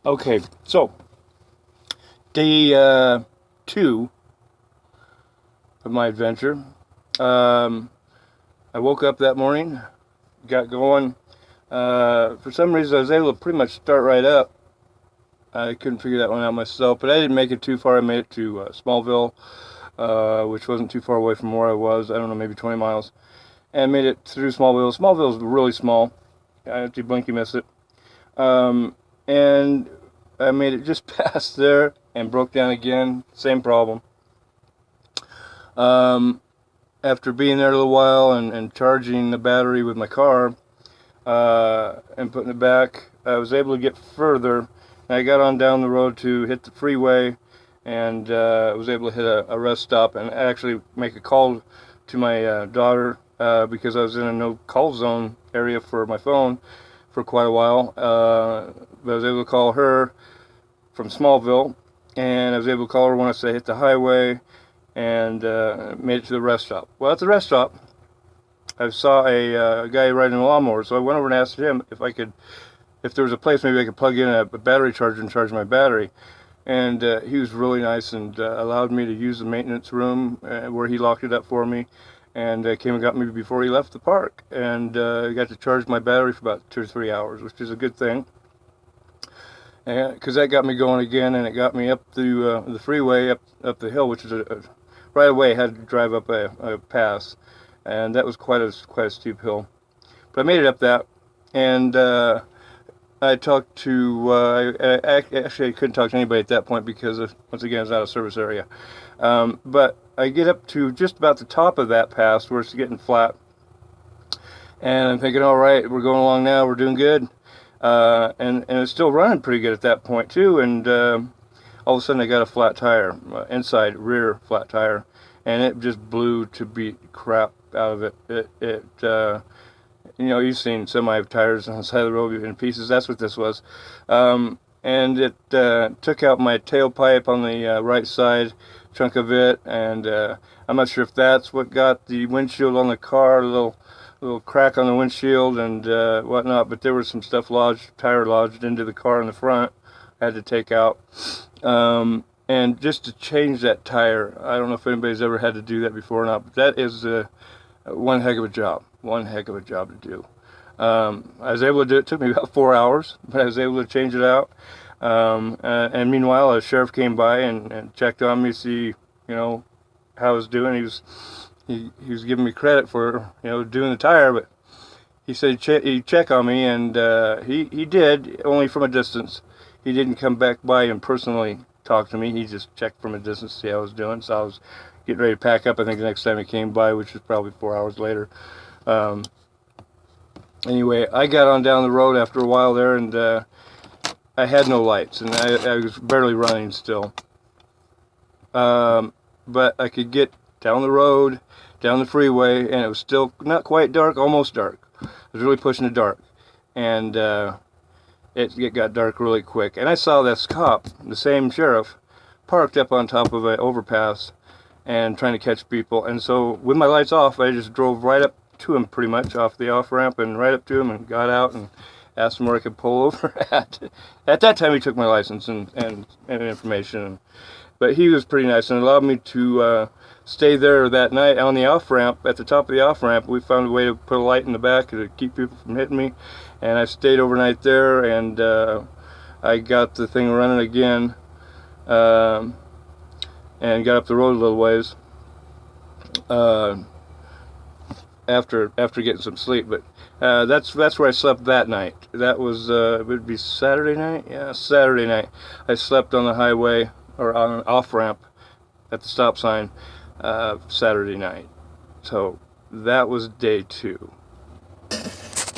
Okay, so day 2 of my adventure. Um, I woke up that morning, got going. For some reason, I was able to pretty much start right up. I couldn't figure that one out myself, but I didn't make it too far. I made it to Smallville, which wasn't too far away from where I was. I don't know, maybe 20 miles. And made it through Smallville. Smallville is really small. If you blink, you miss it. And I made it just past there and broke down again. Same problem. Um, After being there a little while and charging the battery with my car and putting it back, I was able to get further. And I got on down the road to hit the freeway and was able to hit a rest stop and actually make a call to my daughter because I was in a no call zone area for my phone for quite a while. But I was able to call her from Smallville, and I was able to call her once I hit the highway and made it to the rest stop. Well, at the rest stop, I saw a guy riding a lawnmower, so I went over and asked him if there was a place maybe I could plug in a battery charger and charge my battery. And he was really nice and allowed me to use the maintenance room where he locked it up for me, and came and got me before he left the park. And I got to charge my battery for about 2 or 3 hours, which is a good thing. Because that got me going again, and it got me up the freeway, up the hill, which is right away. I had to drive up a pass, and that was quite a steep hill. But I made it up that, and I talked to. Actually, I couldn't talk to anybody at that point because once again, it's not a service area. But I get up to just about the top of that pass where it's getting flat, and I'm thinking, all right, we're going along now. We're doing good. And it's still running pretty good at that point too. And all of a sudden I got a flat tire, inside rear flat tire, and it just blew to beat crap out of it. You've seen semi tires on the side of the road in pieces. That's what this was. And it took out my tailpipe on the right side chunk of it, and I'm not sure if that's what got the windshield on the car, a little crack on the windshield and whatnot, but there was some stuff tire lodged into the car in the front. I had to take out. And just to change that tire, I don't know if anybody's ever had to do that before or not, but that is one heck of a job. One heck of a job to do. I was able to do it. It took me about 4 hours, but I was able to change it out. And meanwhile, a sheriff came by and checked on me to see, how I was doing. He was giving me credit for doing the tire, but he said he'd check on me, and he did, only from a distance. He didn't come back by and personally talk to me. He just checked from a distance to see how I was doing. So I was getting ready to pack up. I think the next time he came by, which was probably 4 hours later. Anyway, I got on down the road after a while there, and I had no lights, and I was barely running still. But I could get down the road, down the freeway, and it was still not quite dark, almost dark. I was really pushing the dark, and it got dark really quick. And I saw this cop, the same sheriff, parked up on top of an overpass and trying to catch people. And so with my lights off, I just drove right up to him, pretty much off the off-ramp, and right up to him and got out and asked him where I could pull over at. At that time, he took my license and information. But he was pretty nice and allowed me to stay there that night on the off-ramp. At the top of the off-ramp, we found a way to put a light in the back to keep people from hitting me. And I stayed overnight there, and I got the thing running again and got up the road a little ways after getting some sleep. But that's where I slept that night. That was, it would be Saturday night? Yeah, Saturday night. I slept on the highway, or on an off-ramp at the stop sign Saturday night. So that was day 2.